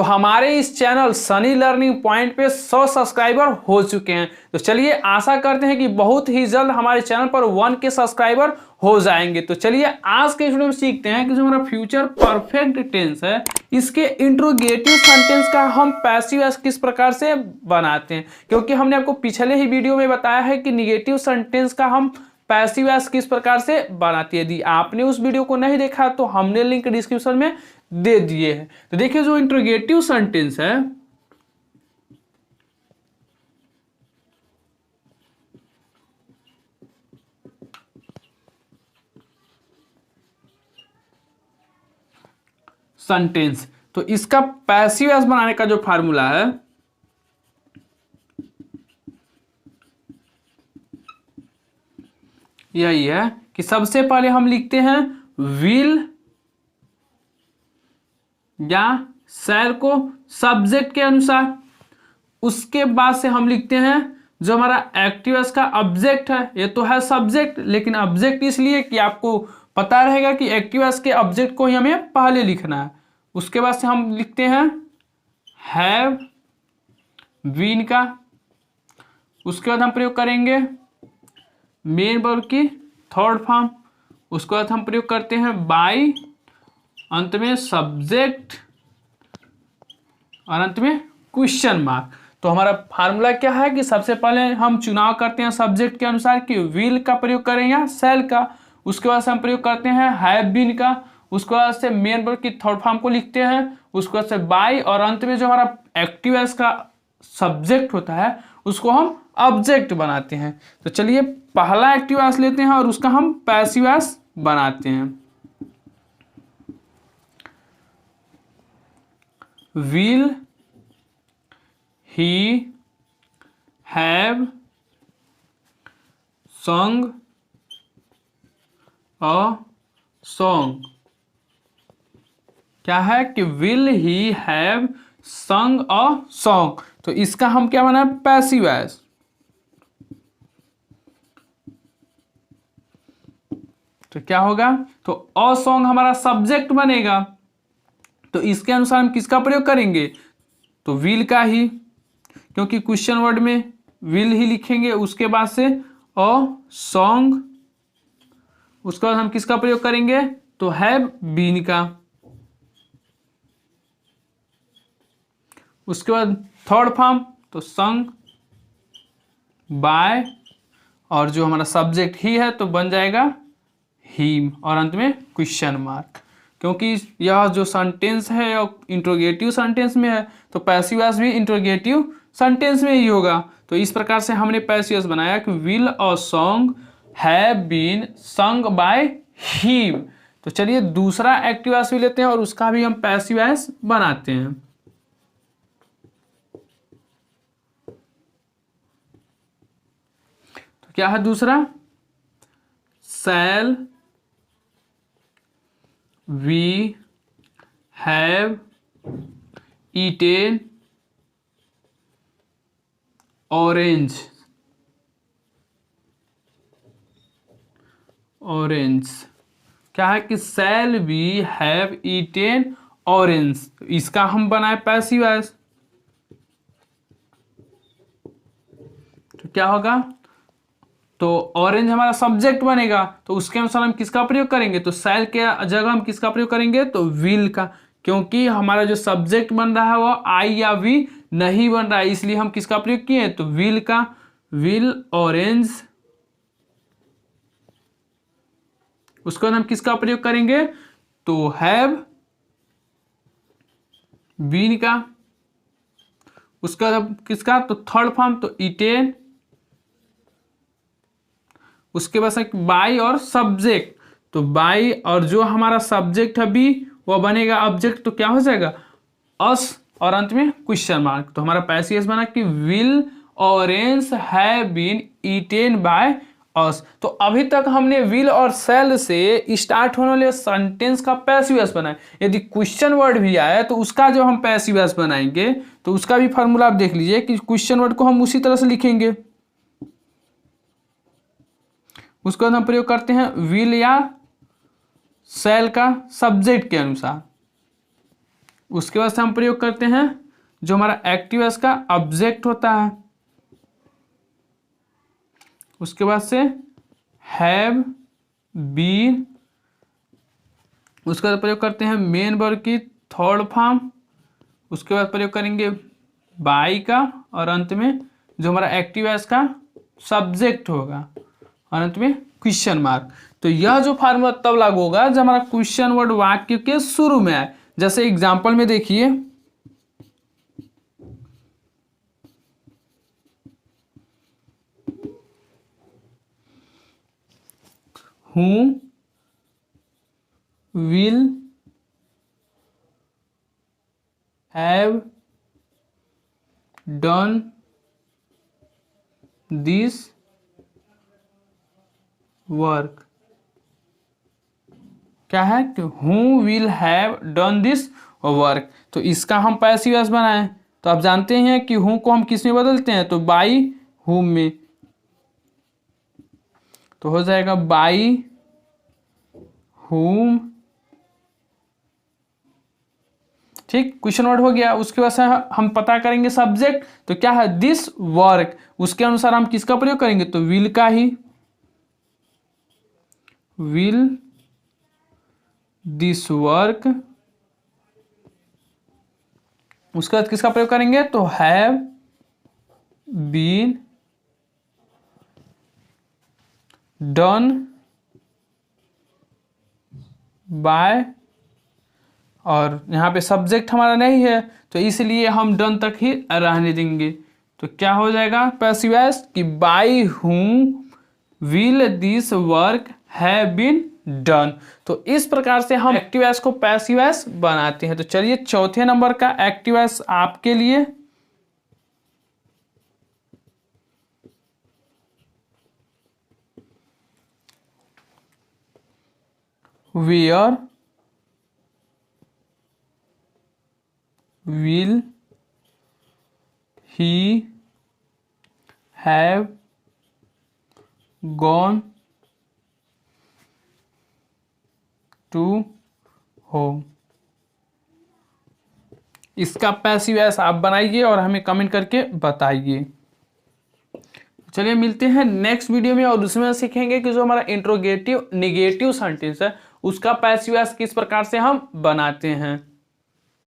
तो हमारे इस चैनल सनी लर्निंग पॉइंट पे 100 सब्सक्राइबर हो चुके हैं। तो चलिए आशा करते हैं कि बहुत ही जल्द हमारे चैनल पर 1K सब्सक्राइबर हो जाएंगे। तो चलिए आज के वीडियो में सीखते हैं कि जो हमारा फ्यूचर परफेक्ट टेंस है इसके इंट्रोगेटिव सेंटेंस का हम पैसिव वॉइस किस प्रकार से बनाते हैं, क्योंकि हमने आपको पिछले ही वीडियो में बताया है कि निगेटिव सेंटेंस का हम पैसिव वॉइस किस प्रकार से बनाती है। यदि आपने उस वीडियो को नहीं देखा तो हमने लिंक डिस्क्रिप्शन में दे दिए हैं। तो देखिए जो इंट्रोगेटिव सेंटेंस है सेंटेंस, तो इसका पैसिव वॉइस बनाने का जो फार्मूला है यही है कि सबसे पहले हम लिखते हैं विल या शैल को सब्जेक्ट के अनुसार। उसके बाद से हम लिखते हैं जो हमारा एक्टिव वॉइस का ऑब्जेक्ट है, ये तो है सब्जेक्ट, लेकिन ऑब्जेक्ट इसलिए कि आपको पता रहेगा कि एक्टिव वॉइस के ऑब्जेक्ट को ही हमें पहले लिखना है। उसके बाद से हम लिखते हैं हैव बीन का। उसके बाद हम प्रयोग करेंगे मेन वर्ब की थर्ड फॉर्म। उसके बाद हम प्रयोग करते हैं बाय, अंत में सब्जेक्ट और अंत में क्वेश्चन मार्क। तो हमारा फार्मूला क्या है कि सबसे पहले हम चुनाव करते हैं सब्जेक्ट के अनुसार कि विल का प्रयोग करें या शैल का। उसके बाद से हम प्रयोग करते हैं हैव बीन का। उसके बाद से मेन वर्ब की थर्ड फॉर्म को लिखते हैं। उसके बाद से बाय, और अंत में जो हमारा एक्टिव वॉइस का सब्जेक्ट होता है उसको हम ऑब्जेक्ट बनाते हैं। तो चलिए पहला एक्टिव वॉइस लेते हैं और उसका हम पैसिव वॉइस बनाते हैं। Will he have sung a song। क्या है कि will he have sung a song, तो इसका हम क्या बना पैसिव वॉइस। तो क्या होगा, तो अ सॉन्ग हमारा सब्जेक्ट बनेगा, तो इसके अनुसार हम किसका प्रयोग करेंगे, तो विल का ही, क्योंकि क्वेश्चन वर्ड में विल ही लिखेंगे। उसके बाद से अ सॉन्ग, उसके बाद हम किसका प्रयोग करेंगे, तो हैव बीन का। उसके बाद थर्ड फॉर्म तो संग बाय, और जो हमारा सब्जेक्ट ही है तो बन जाएगा हिम, और अंत में क्वेश्चन मार्क। क्योंकि यह जो सेंटेंस है इंट्रोगेटिव सेंटेंस में है तो पैसिव वॉइस भी इंट्रोगेटिव सेंटेंस में ही होगा। तो इस प्रकार से हमने पैसिव वॉइस बनाया कि will a song have been sung by him. तो चलिए दूसरा एक्टिव वॉइस भी लेते हैं और उसका भी हम पैसिव वॉइस बनाते हैं। तो क्या है दूसरा, shall we have eaten orange. Orange क्या है कि shall we have eaten orange, तो इसका हम बनाए पैसिव वॉइस। तो क्या होगा, तो ऑरेंज हमारा सब्जेक्ट बनेगा, तो उसके अनुसार हम किसका प्रयोग करेंगे, तो शैल के जगह हम किसका प्रयोग करेंगे, तो विल का, क्योंकि हमारा जो सब्जेक्ट बन रहा है वो आई या वी नहीं बन रहा है, इसलिए हम किसका प्रयोग किए, तो विल का। विल ऑरेंज, उसके बाद हम किसका प्रयोग करेंगे, तो हैव बीन का। उसके बाद हम किसका, तो थर्ड फॉर्म तो ईटेन। उसके बाद बाय और सब्जेक्ट, तो बाय और जो हमारा सब्जेक्ट है बी वो बनेगा ऑब्जेक्ट, तो क्या हो जाएगा अस, और अंत में क्वेश्चन मार्क। तो हमारा पैसिव वॉइस बना कि will orange have been eaten by us. तो अभी तक हमने विल और शैल से स्टार्ट होने वाले सेंटेंस का पैसिव वॉइस बनाया। यदि क्वेश्चन वर्ड भी आए तो उसका जो हम पैसिव वॉइस बनाएंगे तो उसका भी फार्मूला आप देख लीजिए कि क्वेश्चन वर्ड को हम उसी तरह से लिखेंगे। उसके बाद हम प्रयोग करते हैं विल या शैल का सब्जेक्ट के अनुसार। उसके बाद से हम प्रयोग करते हैं जो हमारा एक्टिव वॉइस का ऑब्जेक्ट होता है। उसके बाद से हैव बीन, उसके बाद प्रयोग करते हैं मेन वर्ब की थर्ड फॉर्म। उसके बाद प्रयोग करेंगे बाई का, और अंत में जो हमारा एक्टिव वॉइस का सब्जेक्ट होगा, और अंत में क्वेश्चन मार्क। तो यह जो फार्मूला तब लागू होगा जब हमारा क्वेश्चन वर्ड वाक्य के शुरू में आए। जैसे एग्जांपल में देखिए, who will have done this work. क्या है कि who will have done this work. तो इसका हम पैसिव वॉइस बनाएं, तो आप जानते हैं कि हु को हम किस में बदलते हैं, तो बाई हुम में। तो हो जाएगा बाई हुम। ठीक, क्वेश्चन वर्ड हो गया। उसके बाद से हम पता करेंगे सब्जेक्ट, तो क्या है दिस वर्क। उसके अनुसार हम किसका प्रयोग करेंगे, तो विल का ही, विल दिस वर्क। उसके बाद किसका प्रयोग करेंगे, तो हैव बीन डन बाय, और यहाँ पे सब्जेक्ट हमारा नहीं है तो इसलिए हम डन तक ही रहने देंगे। तो क्या हो जाएगा पैसिव वॉइस कि by whom will this work have been done. तो इस प्रकार से हम एक्टिव वॉइस को पैसिव वॉइस बनाते हैं। तो चलिए चौथे नंबर का एक्टिव वॉइस आपके लिए, where will he have gone to home. इसका पैसिव वॉइस आप बनाइए और हमें कमेंट करके बताइए। चलिए मिलते हैं नेक्स्ट वीडियो में, और उसमें सीखेंगे कि जो हमारा इंट्रोगेटिव नेगेटिव सेंटेंस है उसका पैसिव वॉइस किस प्रकार से हम बनाते हैं।